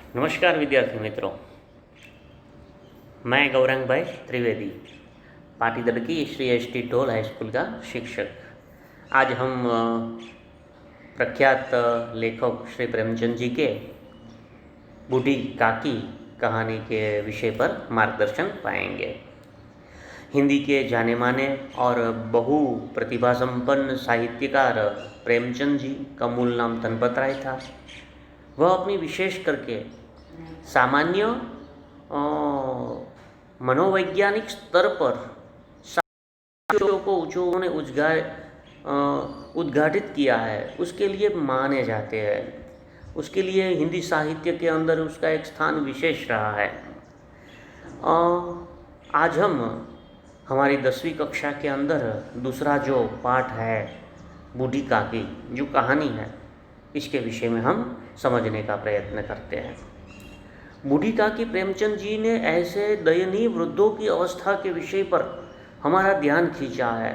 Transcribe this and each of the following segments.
नमस्कार विद्यार्थी मित्रों, मैं गौरांग भाई त्रिवेदी, पाटीदड़ की Shri S T toll high school का शिक्षक। आज हम प्रख्यात लेखक श्री प्रेमचंद जी के बूढ़ी काकी कहानी के विषय पर मार्गदर्शन पाएंगे। हिंदी के जाने माने और बहु प्रतिभा संपन्न साहित्यकार प्रेमचंद जी का मूल नाम धनपत राय था। वह अपनी विशेष करके सामान्य मनोवैज्ञानिक स्तर पर साहित्यों को उन्होंने उद्घाटित किया है, उसके लिए माने जाते हैं। उसके लिए हिंदी साहित्य के अंदर उसका एक स्थान विशेष रहा है। आज हम हमारी 10वीं कक्षा के अंदर दूसरा जो पाठ है बूढ़ी काकी जो कहानी है, इसके विषय में हम समझने का प्रयत्न करते हैं। बूढ़ी काकी प्रेमचंद जी ने ऐसे दयनीय वृद्धों की अवस्था के विषय पर हमारा ध्यान खींचा है,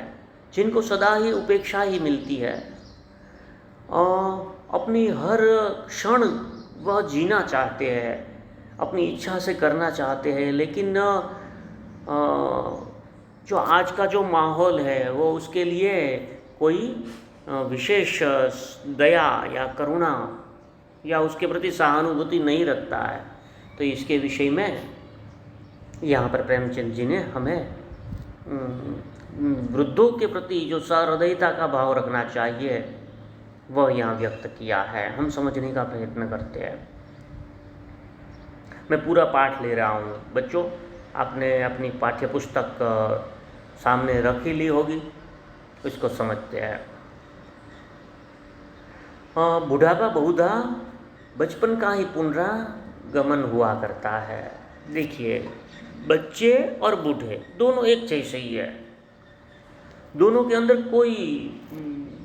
जिनको सदा ही उपेक्षा ही मिलती है। अपनी हर क्षण वह जीना चाहते हैं, अपनी इच्छा से करना चाहते हैं, लेकिन जो आज का जो माहौल है वो उसके लिए कोई विशेष दया या करुणा या उसके प्रति सहानुभूति नहीं रखता है। तो इसके विषय में यहाँ पर प्रेमचंद जी ने हमें वृद्धों के प्रति जो सहृदयता का भाव रखना चाहिए वह यहाँ व्यक्त किया है। हम समझने का प्रयत्न करते हैं। मैं पूरा पाठ ले रहा हूँ। बच्चों, आपने अपनी पाठ्य पुस्तक सामने रख ही ली होगी, इसको समझते हैं। बुढ़ापा बहुधा बचपन का ही पुनरागमन हुआ करता है। देखिए, बच्चे और बूढ़े दोनों एक जैसे ही है। दोनों के अंदर कोई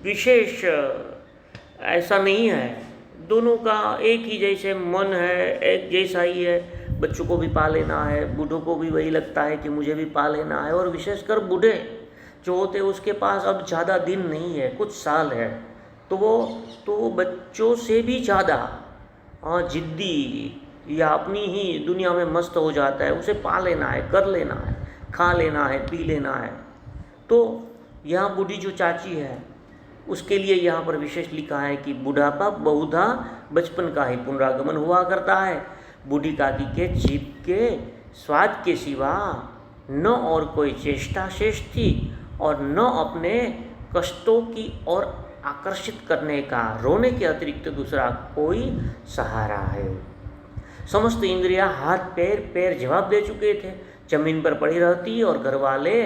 विशेष ऐसा नहीं है। दोनों का एक ही जैसे मन है, एक जैसा ही है। बच्चों को भी पा लेना है, बूढ़ों को भी वही लगता है कि मुझे भी पा लेना है। और विशेषकर बूढ़े जो होते हैं उसके पास अब ज़्यादा दिन नहीं है, कुछ साल है, तो वो बच्चों से भी ज़्यादा जिद्दी या अपनी ही दुनिया में मस्त हो जाता है। उसे पा लेना है, कर लेना है, खा लेना है, पी लेना है। तो यहाँ बूढ़ी जो चाची है उसके लिए यहाँ पर विशेष लिखा है कि बुढ़ापा बहुधा बचपन का ही पुनरागमन हुआ करता है। बूढ़ी काकी के जीभ के स्वाद के सिवा न और कोई चेष्टा शेष थी और न अपने कष्टों की ओर आकर्षित करने का रोने के अतिरिक्त दूसरा कोई सहारा है। समस्त इंद्रियां हाथ पैर जवाब दे चुके थे। जमीन पर पड़ी रहती और घर वाले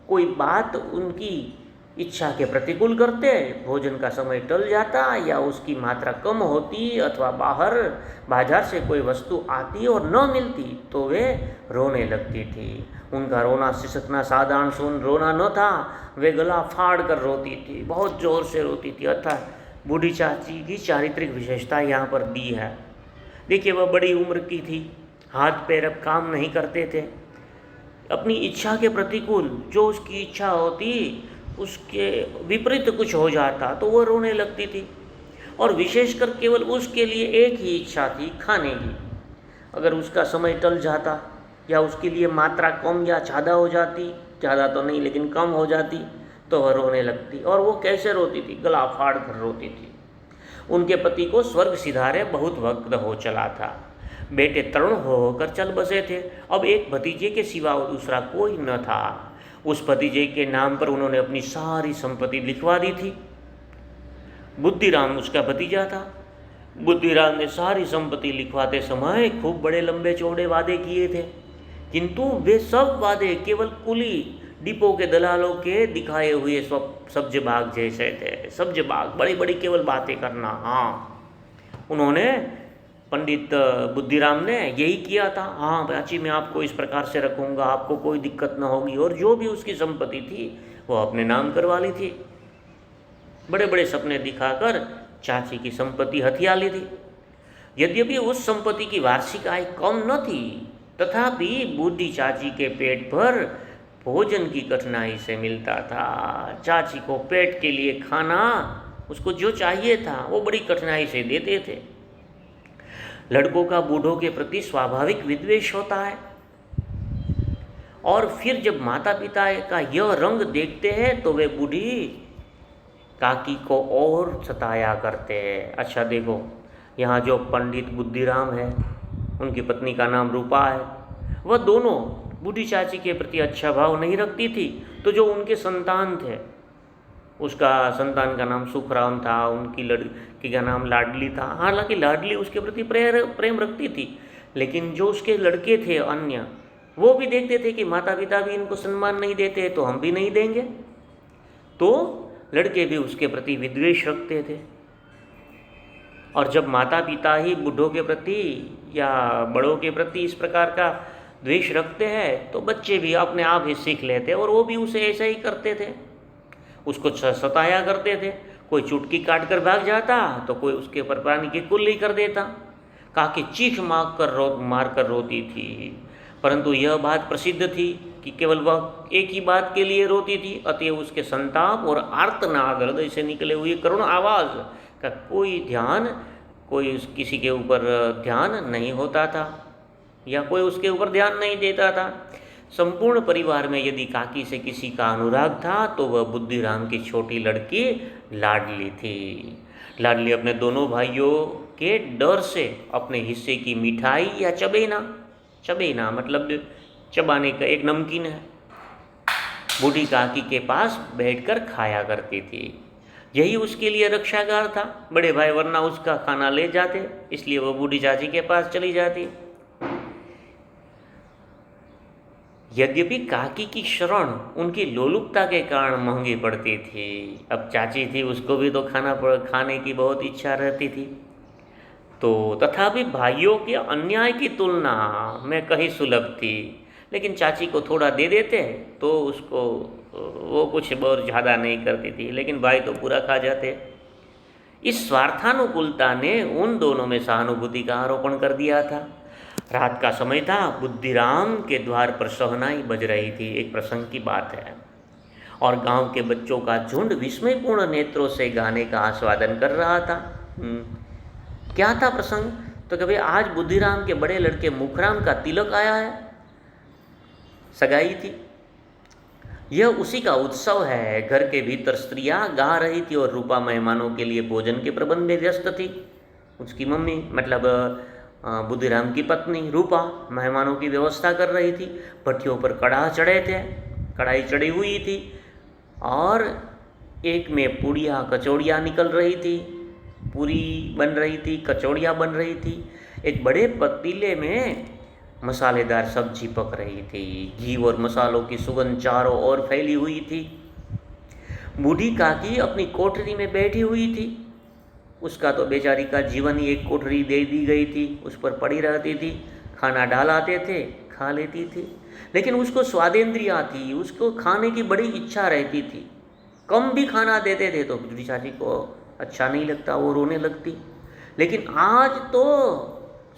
कोई बात उनकी इच्छा के प्रतिकूल करते, भोजन का समय टल जाता या उसकी मात्रा कम होती अथवा बाजार से कोई वस्तु आती और न मिलती तो वे रोने लगती थी। उनका रोना सिसकना साधारण सुन रोना न था, वे गला फाड़ कर रोती थी, बहुत जोर से रोती थी। अर्थात बूढ़ी चाची की चारित्रिक विशेषता यहाँ पर दी है। देखिए, वह बड़ी उम्र की थी, हाथ पैर अब काम नहीं करते थे। अपनी इच्छा के प्रतिकूल जो उसकी इच्छा होती उसके विपरीत कुछ हो जाता तो वह रोने लगती थी। और विशेषकर केवल उसके लिए एक ही इच्छा थी, खाने की। अगर उसका समय टल जाता या उसके लिए मात्रा कम या ज़्यादा हो जाती, ज़्यादा तो नहीं लेकिन कम हो जाती, तो वह रोने लगती। और वो कैसे रोती थी? गला फाड़ कर रोती थी। उनके पति को स्वर्ग सिधारे बहुत वक्त हो चला था। बेटे तरुण होकर चल बसे थे। अब एक भतीजे के सिवा दूसरा कोई न था। उस भतीजे के नाम पर उन्होंने अपनी सारी संपत्ति लिखवा दी थी। बुद्धिराम उसका भतीजा था। बुद्धिराम ने सारी संपत्ति लिखवाते समय खूब बड़े लंबे चौड़े वादे किए थे, किंतु वे सब वादे केवल कुली डिपो के दलालों के दिखाए हुए सब्ज बाग जैसे थे। सब्ज बाग, बड़ी बड़ी केवल बातें करना। हाँ, उन्होंने पंडित बुद्धिराम ने यही किया था। हाँ चाची, मैं आपको इस प्रकार से रखूँगा, आपको कोई दिक्कत न होगी। और जो भी उसकी संपत्ति थी वो अपने नाम करवा ली थी। बड़े बड़े सपने दिखाकर चाची की संपत्ति हथिया ली थी। यद्यपि उस संपत्ति की वार्षिक आय कम न थी, तथापि बूढ़ी चाची के पेट भर भोजन की कठिनाई से मिलता था। चाची को पेट के लिए खाना, उसको जो चाहिए था वो बड़ी कठिनाई से देते थे। लड़कों का बूढ़ों के प्रति स्वाभाविक विद्वेष होता है। और फिर जब माता पिता का यह रंग देखते हैं तो वे बूढ़ी काकी को और सताया करते हैं। अच्छा देखो, यहाँ जो पंडित बुद्धिराम है, उनकी पत्नी का नाम रूपा है, वह दोनों बूढ़ी चाची के प्रति अच्छा भाव नहीं रखती थी। तो जो उनके संतान थे, उसका संतान का नाम सुखराम था, उनकी लड़की का नाम लाडली था। हालांकि लाडली उसके प्रति प्रेम रखती थी, लेकिन जो उसके लड़के थे अन्य, वो भी देखते थे कि माता पिता भी इनको सम्मान नहीं देते तो हम भी नहीं देंगे। तो लड़के भी उसके प्रति विद्वेष रखते थे। और जब माता पिता ही बूढ़ों के प्रति या बड़ों के प्रति इस प्रकार का द्वेष रखते हैं तो बच्चे भी अपने आप ही सीख लेते और वो भी उसे ऐसा ही करते थे, उसको सताया करते थे। कोई चुटकी काट कर भाग जाता तो कोई उसके ऊपर पानी की कुल्ली कर देता। काकी चीख मार कर रोती थी, परंतु यह बात प्रसिद्ध थी कि केवल वह एक ही बात के लिए रोती थी, अतएव उसके संताप और आर्तनाद हृदय से निकले हुए करुण आवाज़ का कोई किसी के ऊपर ध्यान नहीं होता था या कोई उसके ऊपर ध्यान नहीं देता था। संपूर्ण परिवार में यदि काकी से किसी का अनुराग था तो वह बुद्धिराम की छोटी लड़की लाडली थी। लाडली अपने दोनों भाइयों के डर से अपने हिस्से की मिठाई या चबेना मतलब चबाने का एक नमकीन है, बूढ़ी काकी के पास बैठकर खाया करती थी। यही उसके लिए रक्षागार था। बड़े भाई वरना उसका खाना ले जाते, इसलिए वह बूढ़ी चाची के पास चली जाती। यद्यपि काकी की शरण उनकी लोलुपता के कारण महंगी पड़ती थी। अब चाची थी, उसको भी तो खाने की बहुत इच्छा रहती थी। तो तथापि भाइयों के अन्याय की तुलना में कहीं सुलभ थी, लेकिन चाची को थोड़ा दे देते तो उसको वो कुछ बहुत ज़्यादा नहीं करती थी, लेकिन भाई तो पूरा खा जाते। इस स्वार्थानुकूलता ने उन दोनों में सहानुभूति का आरोपण कर दिया था। रात का समय था, बुद्धिराम के द्वार पर शहनाई बज रही थी। एक प्रसंग की बात है, और गांव के बच्चों का झुंड विस्मयपूर्ण नेत्रों से गाने का आस्वादन कर रहा था। क्या था प्रसंग? तो कभी आज बुद्धिराम के बड़े लड़के मुखराम का तिलक आया है, सगाई थी। यह उसी का उत्सव है। घर के भीतर स्त्रियां गा रही थी और रूपा मेहमानों के लिए भोजन के प्रबंध में व्यस्त थी। उसकी मम्मी मतलब बुद्धिराम की पत्नी रूपा मेहमानों की व्यवस्था कर रही थी। भट्टियों पर कढ़ाई चढ़ी हुई थी और एक में पूड़ियाँ कचौड़ियाँ निकल रही थी, पूरी बन रही थी, कचौड़ियाँ बन रही थी। एक बड़े पतीले में मसालेदार सब्जी पक रही थी। घी और मसालों की सुगंध चारों ओर फैली हुई थी। बूढ़ी काकी अपनी कोठरी में बैठी हुई थी। उसका तो बेचारी का जीवन ही एक कोठरी दे दी गई थी, उस पर पड़ी रहती थी। खाना डाल आते थे, खा लेती थी, लेकिन उसको स्वादेंद्रिया थी, उसको खाने की बड़ी इच्छा रहती थी। कम भी खाना देते थे तो बूढ़ी चाची को अच्छा नहीं लगता, वो रोने लगती। लेकिन आज तो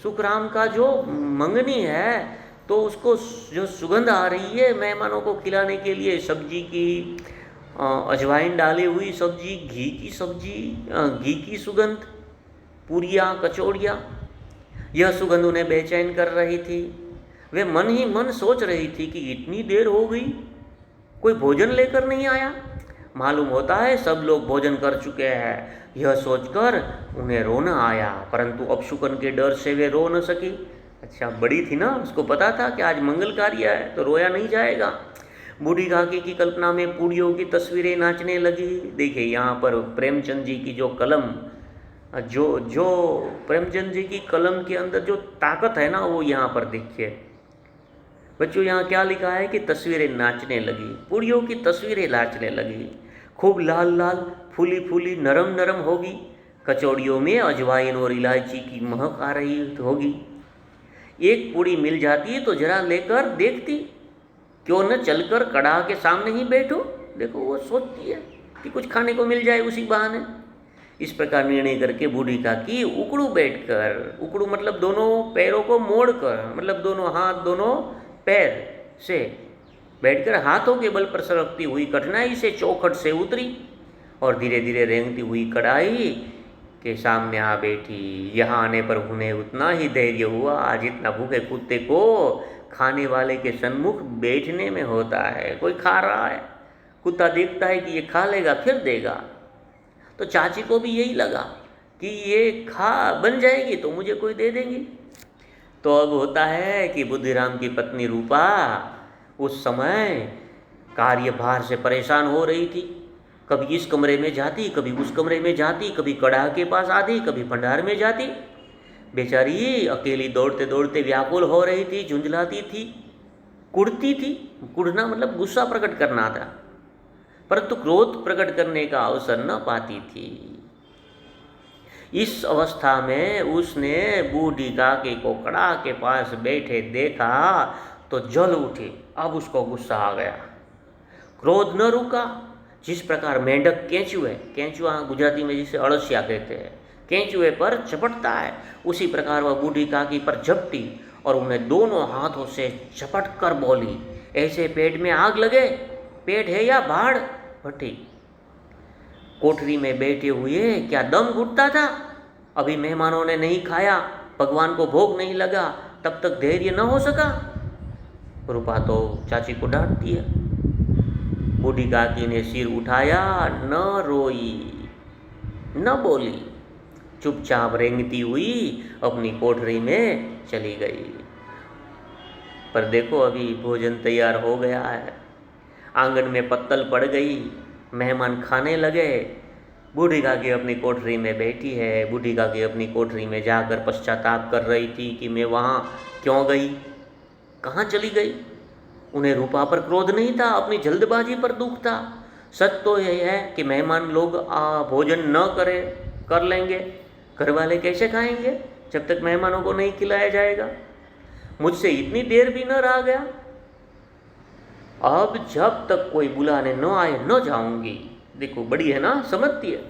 सुखराम का जो मंगनी है तो उसको जो सुगंध आ रही है मेहमानों को खिलाने के लिए, सब्जी की अजवाइन डाली हुई सब्जी, घी की सुगंध, पूरियाँ कचौड़ियाँ, यह सुगंध उन्हें बेचैन कर रही थी। वे मन ही मन सोच रही थी कि इतनी देर हो गई, कोई भोजन लेकर नहीं आया। मालूम होता है सब लोग भोजन कर चुके हैं। यह सोचकर उन्हें रोना आया, परंतु अब शुकन के डर से वे रो न सकी। अच्छा, बड़ी थी ना, उसको पता था कि आज मंगल कार्य है तो रोया नहीं जाएगा। बूढ़ी काकी की कल्पना में पूड़ियों की तस्वीरें नाचने लगी। देखिए यहाँ पर प्रेमचंद जी की जो कलम, जो प्रेमचंद जी की कलम के अंदर जो ताकत है ना, वो यहाँ पर देखिए बच्चों। यहाँ क्या लिखा है कि तस्वीरें नाचने लगी, पूड़ियों की तस्वीरें नाचने लगी। खूब लाल लाल, फूली फूली, नरम नरम होगी। कचौड़ियों में अजवाइन और इलायची की महक आ रही होगी। एक पूड़ी मिल जाती तो जरा लेकर देखती, क्यों न चलकर कड़ाह के सामने ही बैठो। देखो वो सोचती है कि कुछ खाने को मिल जाए उसी बहाने। इस प्रकार निर्णय करके बूढ़ी काकी उकड़ू बैठकर, उकड़ू मतलब दोनों पैरों को मोड़कर, मतलब दोनों हाथ दोनों पैर से बैठकर हाथों के बल पर सरकती हुई कठिनाई से चौखट से उतरी और धीरे धीरे रेंगती हुई कढ़ाई के सामने आ बैठी। यहाँ आने पर उन्हें उतना ही धैर्य हुआ जितना भूखे कुत्ते को खाने वाले के सन्मुख बैठने में होता है। कोई खा रहा है, कुत्ता देखता है कि ये खा लेगा फिर देगा, तो चाची को भी यही लगा कि ये खा बन जाएगी तो मुझे कोई दे देंगी। तो अब होता है कि बुद्धिराम की पत्नी रूपा उस समय कार्यभार से परेशान हो रही थी। कभी इस कमरे में जाती, कभी उस कमरे में जाती, कभी कड़ाह के पास आती, कभी भंडार में जाती। बेचारी अकेली दौड़ते दौड़ते व्याकुल हो रही थी, झुंझलाती थी, कुढ़ती थी। कुढ़ना मतलब गुस्सा प्रकट करना था, परंतु क्रोध प्रकट करने का अवसर न पाती थी। इस अवस्था में उसने बूढ़ी काकी को कड़ाह के पास बैठे देखा तो जल उठी। अब उसको गुस्सा आ गया, क्रोध न रुका। जिस प्रकार मेंढक केंचुए, केंचुआ गुजराती में जिसे अड़सिया कहते हैं, केंचुए पर झपटता है, उसी प्रकार वह बूढ़ी काकी पर झपटी और उन्हें दोनों हाथों से झपट कर बोली, ऐसे पेट में आग लगे, पेट है या भाड़ भट्टी। कोठरी में बैठे हुए क्या दम घुटता था? अभी मेहमानों ने नहीं खाया, भगवान को भोग नहीं लगा, तब तक धैर्य न हो सका। रूपा तो चाची को डांटती है। बूढ़ी काकी ने सिर उठाया, न रोई न बोली, चुपचाप रेंगती हुई अपनी कोठरी में चली गई। पर देखो अभी भोजन तैयार हो गया है, आंगन में पत्तल पड़ गई, मेहमान खाने लगे। बूढ़ी काकी अपनी कोठरी में बैठी है। बूढ़ी काकी अपनी कोठरी में जाकर पश्चाताप कर रही थी कि मैं वहाँ क्यों गई, कहाँ चली गई। उन्हें रूपा पर क्रोध नहीं था, अपनी जल्दबाजी पर दुख था। सच तो यह है कि मेहमान लोग भोजन न कर लेंगे, घर वाले कैसे खाएंगे जब तक मेहमानों को नहीं खिलाया जाएगा। मुझसे इतनी देर भी न रहा गया, अब जब तक कोई बुलाने न आए न जाऊंगी। देखो बड़ी है ना, समझती है।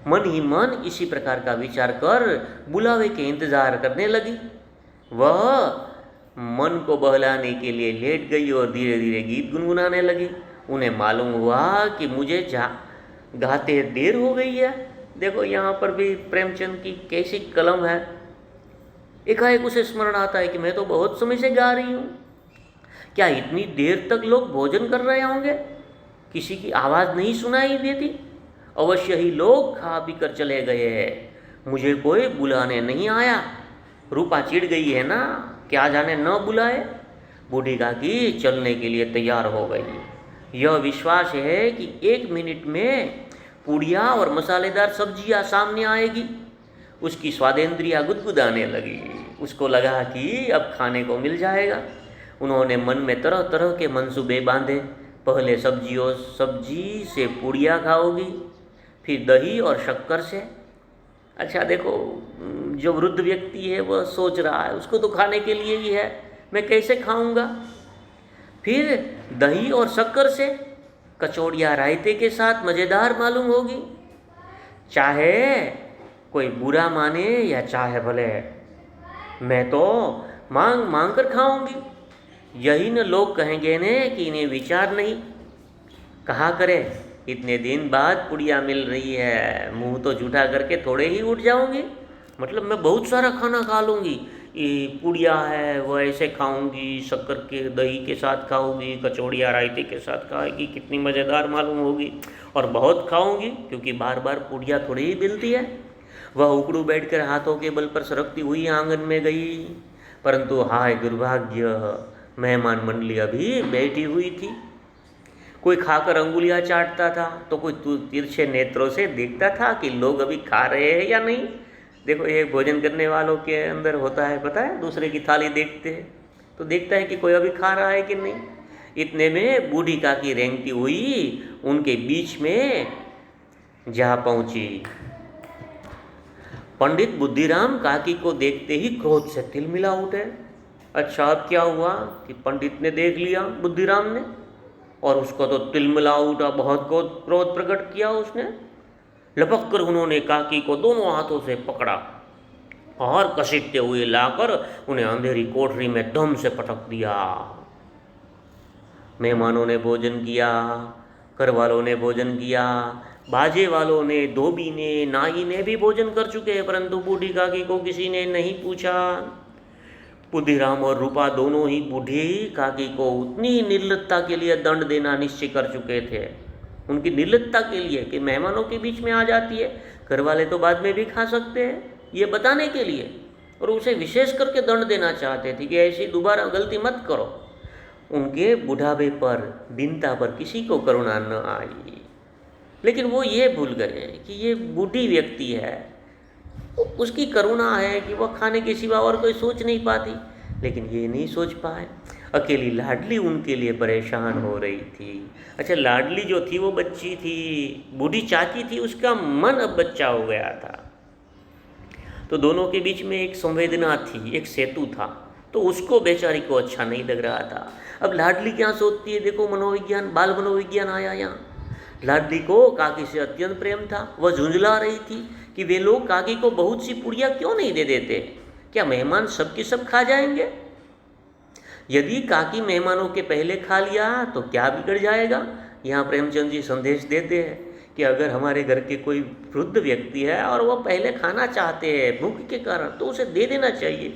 मन ही मन इसी प्रकार का विचार कर बुलावे के इंतजार करने लगी। वह मन को बहलाने के लिए लेट गई और धीरे धीरे गीत गुनगुनाने लगी। उन्हें मालूम हुआ कि मुझे गाते देर हो गई है। देखो यहाँ पर भी प्रेमचंद की कैसी कलम है। एकाएक उसे स्मरण आता है कि मैं तो बहुत समय से गा रही हूँ, क्या इतनी देर तक लोग भोजन कर रहे होंगे, किसी की आवाज़ नहीं सुनाई देती? अवश्य ही लोग खा पी कर चले गए हैं, मुझे कोई बुलाने नहीं आया। रूपा चिढ़ गई है ना, क्या जाने न बुलाए। बूढ़ी काकी चलने के लिए तैयार हो गई। यह विश्वास है कि 1 मिनट में पूड़ियाँ और मसालेदार सब्जियाँ सामने आएगी। उसकी स्वादेंद्रियाँ गुदगुदाने लगी। उसको लगा कि अब खाने को मिल जाएगा। उन्होंने मन में तरह तरह के मंसूबे बांधे। पहले सब्जी से पूड़ियाँ खाओगी, फिर दही और शक्कर से। अच्छा देखो, जो वृद्ध व्यक्ति है वह सोच रहा है उसको तो खाने के लिए ही है, मैं कैसे खाऊंगा। फिर दही और शक्कर से कचौड़ियाँ रायते के साथ मज़ेदार मालूम होगी। चाहे कोई बुरा माने या चाहे भले, मैं तो मांग मांग कर खाऊंगी। यही न लोग कहेंगे ने कि इन्हें विचार नहीं। कहा करे, इतने दिन बाद पुड़िया मिल रही है, मुंह तो जूठा करके थोड़े ही उठ जाऊंगी, मतलब मैं बहुत सारा खाना खा लूँगी। ये पुड़िया है वो ऐसे खाऊंगी, शक्कर के दही के साथ खाऊंगी, कचौड़िया रायते के साथ खाएगी, कितनी मज़ेदार मालूम होगी। और बहुत खाऊंगी क्योंकि बार बार पुड़िया थोड़ी ही मिलती है। वह उकड़ू बैठकर हाथों के बल पर सरकती हुई आंगन में गई, परंतु हाय दुर्भाग्य, मेहमान मंडली अभी बैठी हुई थी। कोई खाकर अंगुलियां चाटता था तो कोई तिरछे नेत्रों से देखता था कि लोग अभी खा रहे हैं या नहीं। देखो ये भोजन करने वालों के अंदर होता है, पता है, दूसरे की थाली देखते हैं तो देखता है कि कोई अभी खा रहा है कि नहीं। इतने में बूढ़ी काकी रेंगती हुई उनके बीच में जा पहुंची। पंडित बुद्धिराम काकी को देखते ही क्रोध से तिलमिला उठे। अच्छा अब क्या हुआ कि पंडित ने देख लिया बुद्धिराम ने, और उसको तो तिलमिला उठा, बहुत क्रोध प्रकट किया उसने। लपक कर उन्होंने काकी को दोनों हाथों से पकड़ा और घसीटते हुए लाकर उन्हें अंधेरी कोठरी में दम से पटक दिया। मेहमानों ने भोजन किया, घर वालों ने भोजन किया, बाजे वालों ने, धोबी ने, नाई ने भी भोजन कर चुके हैं, परंतु बूढ़ी काकी को किसी ने नहीं पूछा। बुद्धिराम और रूपा दोनों ही बूढ़ी काकी को उतनी निर्लजता के लिए दंड देना निश्चय कर चुके थे, उनकी निर्लजता के लिए कि मेहमानों के बीच में आ जाती है, घर वाले तो बाद में भी खा सकते हैं, ये बताने के लिए, और उसे विशेष करके दंड देना चाहते थे कि ऐसी दोबारा गलती मत करो। उनके बुढ़ापे पर, दीनता पर किसी को करुणा न आई, लेकिन वो ये भूल गए कि ये बूढ़ी व्यक्ति है, उसकी करुणा है कि वह खाने के सिवा और कोई सोच नहीं पाती, लेकिन ये नहीं सोच पाए। अकेली लाडली उनके लिए परेशान हो रही थी। अच्छा, लाडली जो थी वो बच्ची थी, बूढ़ी चाची थी, उसका मन अब बच्चा हो गया था। तो दोनों के बीच में एक संवेदना थी, एक सेतु था, तो उसको बेचारी को अच्छा नहीं लग रहा था। अब लाडली क्या सोचती है, देखो मनोविज्ञान, बाल मनोविज्ञान आया यहाँ। लाडली को काकी से अत्यंत प्रेम था, वह झुंझला रही थी कि वे लोग काकी को बहुत सी पुड़िया क्यों नहीं दे देते, क्या मेहमान सबके सब खा जाएंगे? यदि काकी मेहमानों के पहले खा लिया तो क्या बिगड़ जाएगा? यहाँ प्रेमचंद जी संदेश देते हैं कि अगर हमारे घर के कोई वृद्ध व्यक्ति है और वह पहले खाना चाहते हैं भूख के कारण, तो उसे दे देना चाहिए,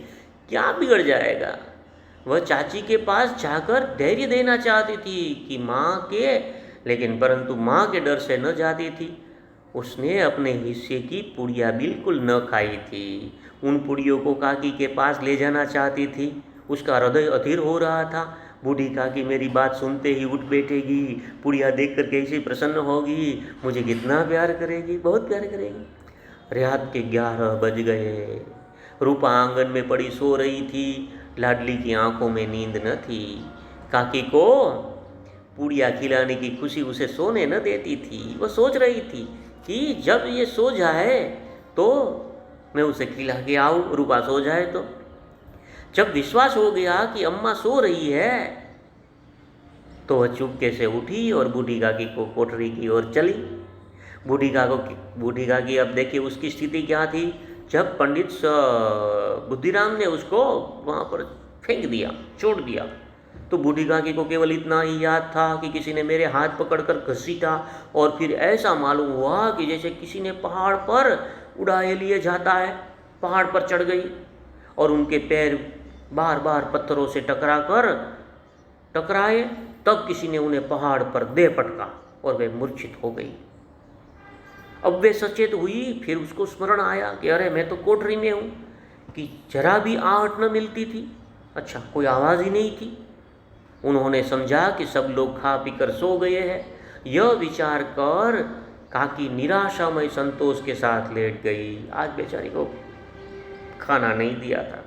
क्या बिगड़ जाएगा? वह चाची के पास जाकर धैर्य देना चाहती थी कि माँ के, लेकिन परंतु माँ के डर से न जाती थी। उसने अपने हिस्से की पुड़िया बिल्कुल न खाई थी, उन पुड़ियों को काकी के पास ले जाना चाहती थी। उसका हृदय अधीर हो रहा था, बूढ़ी काकी मेरी बात सुनते ही उठ बैठेगी, पुड़िया देखकर कैसी प्रसन्न होगी, मुझे कितना प्यार करेगी, बहुत प्यार करेगी। रात के 11 बज गए। रूपा आंगन में पड़ी सो रही थी, लाडली की आंखों में नींद न थी। काकी को पुड़िया खिलाने की खुशी उसे सोने न देती थी। वह सोच रही थी कि जब ये सो जाए तो मैं उसे खिला के आऊँ, रूपा सो जाए तो। जब विश्वास हो गया कि अम्मा सो रही है तो वह चुपके से उठी और बूढ़ी काकी को कोठरी की ओर चली। बूढ़ी काकी अब देखिए उसकी स्थिति क्या थी। जब पंडित बुद्धिराम ने उसको वहाँ पर फेंक दिया, छोड़ दिया, तो बूढ़ी काकी को केवल इतना ही याद था कि किसी ने मेरे हाथ पकड़कर घसीटा, और फिर ऐसा मालूम हुआ कि जैसे किसी ने पहाड़ पर उड़ाए लिए जाता है। पहाड़ पर चढ़ गई और उनके पैर बार बार पत्थरों से टकराए, तब किसी ने उन्हें पहाड़ पर दे पटका और वे मूर्छित हो गई। अब वे सचेत हुई, फिर उसको स्मरण आया कि अरे मैं तो कोठरी में हूँ, कि जरा भी आहट न मिलती थी। अच्छा, कोई आवाज़ ही नहीं थी। उन्होंने समझा कि सब लोग खा पीकर सो गए हैं। यह विचार कर काकी निराशामय संतोष के साथ लेट गई। आज बेचारी को खाना नहीं दिया था।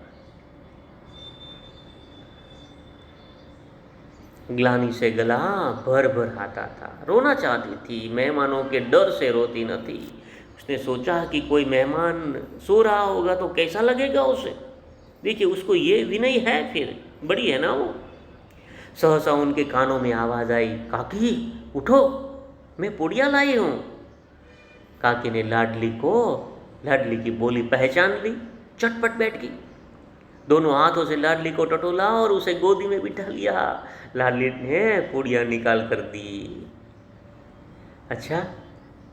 ग्लानि से गला भर भर आता था, रोना चाहती थी, मेहमानों के डर से रोती न थी। उसने सोचा कि कोई मेहमान सो रहा होगा तो कैसा लगेगा उसे। देखिए उसको ये विनय है, फिर बड़ी है ना वो। सहसा उनके कानों में आवाज़ आई, काकी उठो, मैं पुड़िया लाई हूँ। काकी ने लाडली की बोली पहचान ली, चटपट बैठ गई, दोनों हाथों से लाडली को टटोला और उसे गोदी में बिठा लिया। लाडली ने पुड़िया निकाल कर दी। अच्छा,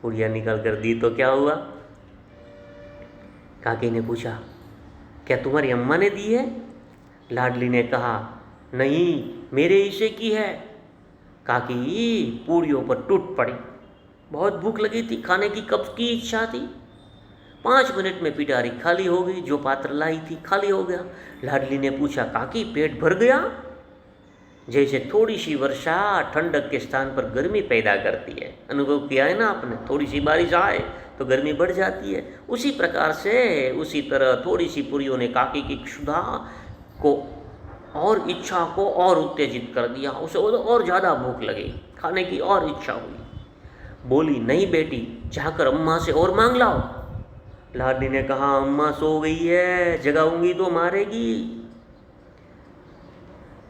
पुड़िया निकाल कर दी तो क्या हुआ? काकी ने पूछा, क्या तुम्हारी अम्मा ने दी है? लाडली ने कहा, नहीं, मेरे हिस्से की है। काकी पूड़ियों पर टूट पड़ी। बहुत भूख लगी थी, खाने की कब की इच्छा थी। 5 मिनट में पिटारी खाली हो गई, जो पात्र लाई थी खाली हो गया। लाडली ने पूछा, काकी पेट भर गया? जैसे थोड़ी सी वर्षा ठंडक के स्थान पर गर्मी पैदा करती है, अनुभव किया है ना आपने, थोड़ी सी बारिश आए तो गर्मी बढ़ जाती है, उसी प्रकार से उसी तरह थोड़ी सी पुरियों ने काकी की क्षुधा को और इच्छा को और उत्तेजित कर दिया। उसे और ज़्यादा भूख लगी, खाने की और इच्छा हुई। बोली, नहीं बेटी, जाकर अम्मा से और मांग लाओ। लाडली ने कहा, अम्मा सो गई है, जगाऊंगी तो मारेगी।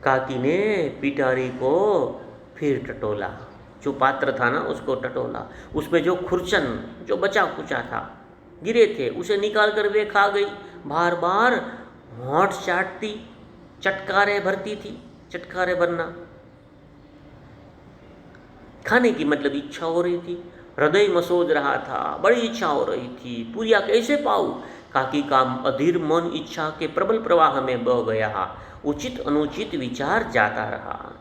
काकी ने पिटारी को फिर टटोला, जो पात्र था ना उसको टटोला, उसमें जो खुरचन जो बचा कुचा था गिरे थे उसे निकाल कर वे खा गई। बार बार होंठ चाटती, चटकारे भरती थी। चटकारे भरना, खाने की मतलब इच्छा हो रही थी। हृदय मसोज रहा था, बड़ी इच्छा हो रही थी, पूरियाँ कैसे पाऊँ। काकी का अधीर मन इच्छा के प्रबल प्रवाह में बह गया, उचित अनुचित विचार जाता रहा।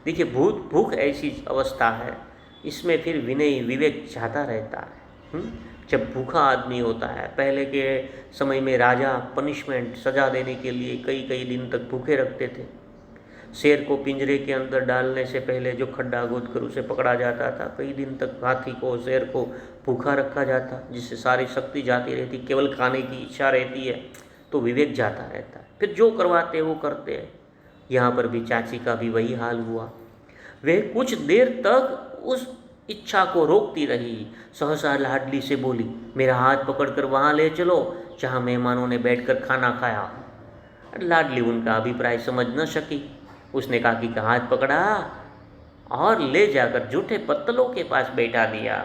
देखिए, भूख ऐसी अवस्था है, इसमें फिर विनय विवेक जाता रहता है। जब भूखा आदमी होता है, पहले के समय में राजा पनिशमेंट, सजा देने के लिए कई कई दिन तक भूखे रखते थे। शेर को पिंजरे के अंदर डालने से पहले जो खड्डा खोद कर उसे पकड़ा जाता था, कई दिन तक हाथी को, शेर को भूखा रखा जाता, जिससे सारी शक्ति जाती रहती, केवल खाने की इच्छा रहती है, तो विवेक जाता रहता है। फिर जो करवाते हैं वो करते हैं। यहाँ पर भी चाची का भी वही हाल हुआ। वह कुछ देर तक उस इच्छा को रोकती रही, सहसा लाडली से बोली, मेरा हाथ पकड़कर वहाँ ले चलो जहाँ मेहमानों ने बैठकर खाना खाया। लाडली उनका अभिप्राय समझ न सकी। उसने काकी का हाथ पकड़ा और ले जाकर जूठे पत्तलों के पास बैठा दिया।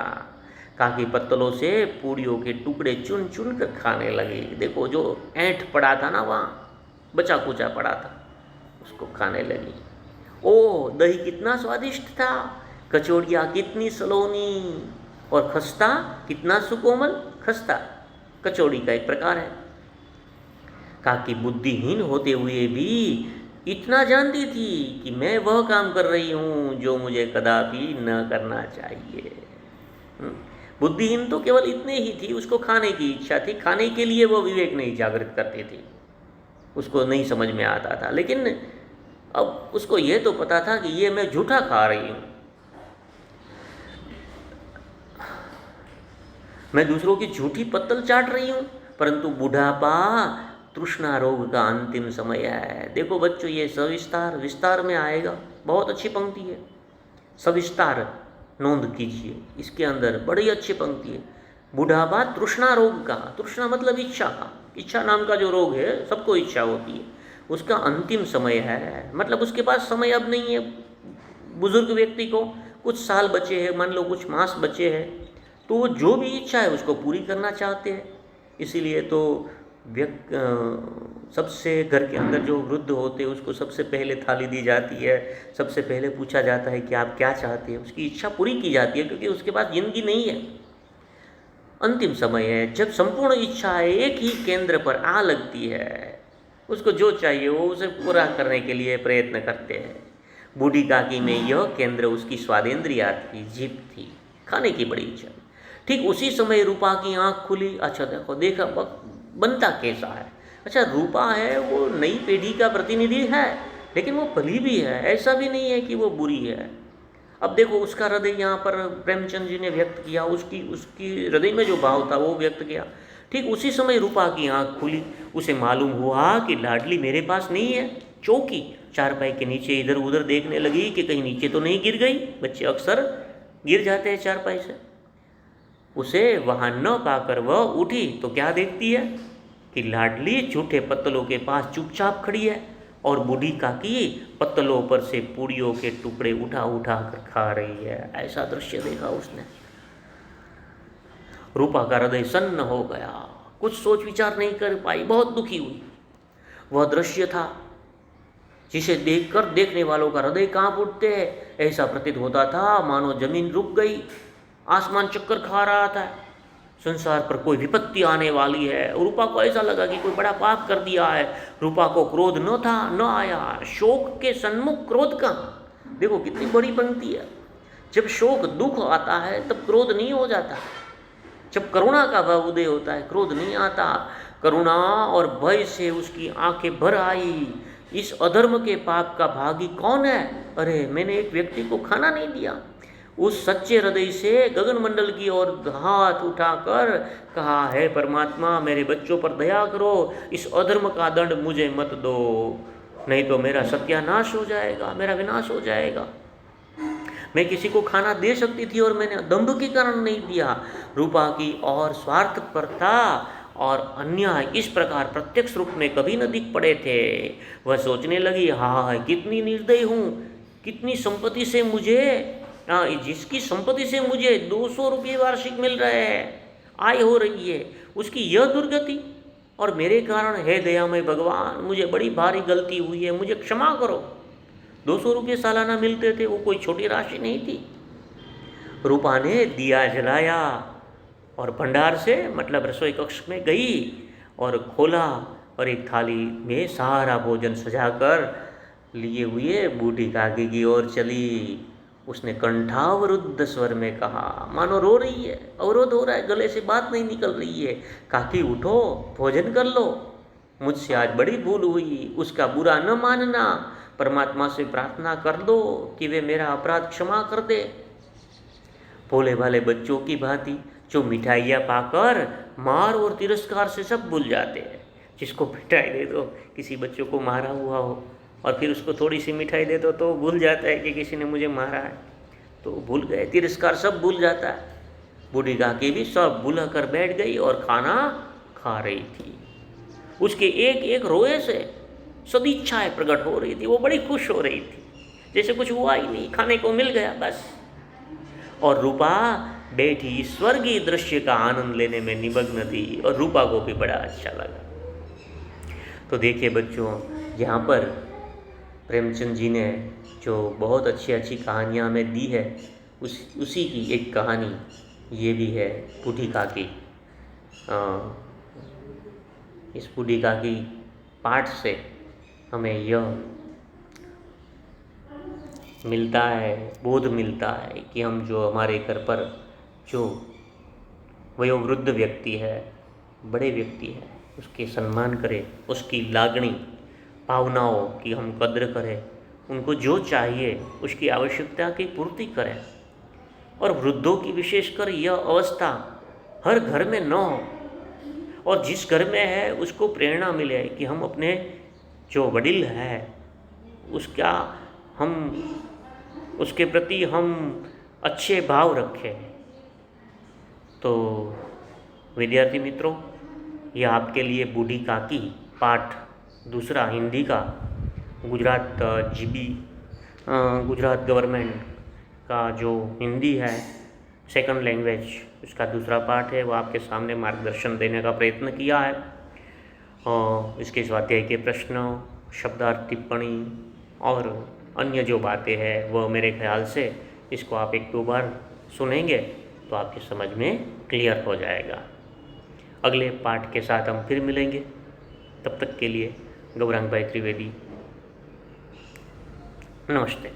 काकी पत्तलों से पूड़ियों के टुकड़े चुन चुन कर खाने लगी। देखो, जो ऐंठ पड़ा था ना, वहाँ बचा कुचा पड़ा था, उसको खाने लगी। ओह, दही कितना स्वादिष्ट था, कचौड़ियाँ कितनी सलोनी, और खस्ता कितना सुकोमल। खस्ता कचौड़ी का एक प्रकार है। काकी बुद्धिहीन होते हुए भी इतना जानती थी कि मैं वह काम कर रही हूँ जो मुझे कदापि न करना चाहिए। बुद्धिहीन तो केवल इतने ही थी, उसको खाने की इच्छा थी, खाने के लिए वो विवेक नहीं जागृत करती थी, उसको नहीं समझ में आता था। लेकिन अब उसको ये तो पता था कि ये मैं झूठा खा रही हूँ, मैं दूसरों की झूठी पत्तल चाट रही हूँ। परंतु बुढ़ापा तृष्णा रोग का अंतिम समय है। देखो बच्चों, ये सविस्तार विस्तार में आएगा, बहुत अच्छी पंक्ति है, सविस्तार नोंद कीजिए, इसके अंदर बड़ी अच्छी पंक्ति है। बुढ़ापा तृष्णा रोग का, तृष्णा मतलब इच्छा का, इच्छा नाम का जो रोग है, सबको इच्छा होती है, उसका अंतिम समय है। मतलब उसके पास समय अब नहीं है। बुजुर्ग व्यक्ति को कुछ साल बचे हैं, मान लो कुछ मास बचे हैं, तो वो जो भी इच्छा है उसको पूरी करना चाहते हैं। इसीलिए तो सबसे घर के अंदर जो वृद्ध होते हैं उसको सबसे पहले थाली दी जाती है, सबसे पहले पूछा जाता है कि आप क्या चाहते हैं, उसकी इच्छा पूरी की जाती है, क्योंकि उसके पास जिंदगी नहीं है। अंतिम समय है जब संपूर्ण इच्छा एक ही केंद्र पर आ लगती है, उसको जो चाहिए वो उसे पूरा करने के लिए प्रयत्न करते हैं। बूढ़ी काकी में यह केंद्र उसकी स्वादेंद्रिया थी, जीभ थी, खाने की बड़ी इच्छा। ठीक उसी समय रूपा की आंख खुली। अच्छा देखो, देखा बनता कैसा है। अच्छा, रूपा है वो नई पीढ़ी का प्रतिनिधि है, लेकिन वो भली भी है, ऐसा भी नहीं है कि वो बुरी है। अब देखो, उसका हृदय यहाँ पर प्रेमचंद जी ने व्यक्त किया, उसकी हृदय में जो भाव था वो व्यक्त किया। ठीक उसी समय रूपा की आंख खुली, उसे मालूम हुआ कि लाडली मेरे पास नहीं है। चौकी, चारपाई के नीचे इधर उधर देखने लगी कि कहीं नीचे तो नहीं गिर गई। बच्चे अक्सर गिर जाते हैं चारपाई से। उसे वहाँ न पाकर वह उठी तो क्या देखती है कि लाडली झूठे पत्तलों के पास चुपचाप खड़ी है और बूढ़ी काकी पत्तलों पर से पूड़ियों के टुकड़े उठा उठा कर खा रही है। ऐसा दृश्य देखा उसने। रूपा का हृदय सन्न हो गया, कुछ सोच विचार नहीं कर पाई, बहुत दुखी हुई। वह दृश्य था जिसे देखकर देखने वालों का हृदय कांप उठते हैं। ऐसा प्रतीत होता था मानो जमीन रुक गई, आसमान चक्कर खा रहा था, संसार पर कोई विपत्ति आने वाली है। रूपा को ऐसा लगा कि कोई बड़ा पाप कर दिया है। रूपा को क्रोध न था, न आया। शोक के सन्मुख क्रोध कहाँ। देखो कितनी बड़ी पंक्ति है। जब शोक दुख आता है तब क्रोध नहीं हो जाता। जब करुणा का भाव उदय होता है क्रोध नहीं आता। करुणा और भय से उसकी आंखें भर आई। इस अधर्म के पाप का भागी कौन है? अरे, मैंने एक व्यक्ति को खाना नहीं दिया। उस सच्चे हृदय से गगन मंडल की ओर हाथ उठाकर कहा, है परमात्मा, मेरे बच्चों पर दया करो, इस अधर्म का दंड मुझे मत दो, नहीं तो मेरा सत्यानाश हो जाएगा, मेरा विनाश हो जाएगा। मैं किसी को खाना दे सकती थी और मैंने दंभ के कारण नहीं दिया। रूपा की और स्वार्थपरता और अन्याय इस प्रकार प्रत्यक्ष रूप में कभी न दिख पड़े थे। वह सोचने लगी, हाँ कितनी निर्दयी हूँ, कितनी संपत्ति से मुझे, जिसकी संपत्ति से मुझे 200 रुपये वार्षिक मिल रहे हैं, आय हो रही है, उसकी यह दुर्गति, और मेरे कारण, हे दयामय भगवान, मुझे बड़ी भारी गलती हुई है, मुझे क्षमा करो। 200 रुपये सालाना मिलते थे, वो कोई छोटी राशि नहीं थी। रूपा ने दिया जलाया और भंडार से मतलब रसोई कक्ष में गई और खोला और एक थाली में सारा भोजन सजाकर लिए हुए बूढ़ी काकी की ओर चली। उसने कंठावरुद्ध स्वर में कहा, मानो रो रही है, अवरोध हो रहा है, गले से बात नहीं निकल रही है, काकी उठो, भोजन कर लो, मुझसे आज बड़ी भूल हुई, उसका बुरा न मानना, परमात्मा से प्रार्थना कर दो कि वे मेरा अपराध क्षमा कर दे। भोले भाले बच्चों की भांति जो मिठाइयाँ पाकर मार और तिरस्कार से सब भूल जाते हैं। जिसको मिठाई दे दो, किसी बच्चों को मारा हुआ हो और फिर उसको थोड़ी सी मिठाई दे दो तो भूल जाता है कि किसी ने मुझे मारा है, तो भूल गए, तिरस्कार सब भूल जाता है। बूढ़ी काकी भी सब भूला कर बैठ गई और खाना खा रही थी। उसके एक एक रोए से सदिच्छाएं प्रकट हो रही थी, वो बड़ी खुश हो रही थी, जैसे कुछ हुआ ही नहीं, खाने को मिल गया बस। और रूपा बैठी स्वर्गीय दृश्य का आनंद लेने में निमग्न थी और रूपा को भी बड़ा अच्छा लगा। तो देखिए बच्चों, यहाँ पर प्रेमचंद जी ने जो बहुत अच्छी अच्छी कहानियाँ हमें दी है, उसी की एक कहानी ये भी है, बूढ़ी काकी। इस बूढ़ी काकी पाठ से हमें यह मिलता है, बोध मिलता है कि हम जो हमारे घर पर जो वयोवृद्ध व्यक्ति है, बड़े व्यक्ति है, उसके सम्मान करें, उसकी लागणी भावनाओं की हम कद्र करें, उनको जो चाहिए उसकी आवश्यकता की पूर्ति करें। और वृद्धों की विशेषकर यह अवस्था हर घर में न हो, और जिस घर में है उसको प्रेरणा मिले कि हम अपने जो वडिल है उसके प्रति हम अच्छे भाव रखें। तो विद्यार्थी मित्रों, यह आपके लिए बूढ़ी काकी पाठ दूसरा हिंदी का गुजरात गुजरात गवर्नमेंट का जो हिंदी है सेकंड लैंग्वेज, उसका दूसरा पाठ है, वो आपके सामने मार्गदर्शन देने का प्रयत्न किया है। और इसके स्वाध्याय के प्रश्न, शब्दार्थ टिप्पणी और अन्य जो बातें हैं वह मेरे ख्याल से इसको आप 1-2 बार सुनेंगे तो आपकी समझ में क्लियर हो जाएगा। अगले पाठ के साथ हम फिर मिलेंगे, तब तक के लिए गौरांग भाई त्रिवेदी, नमस्ते।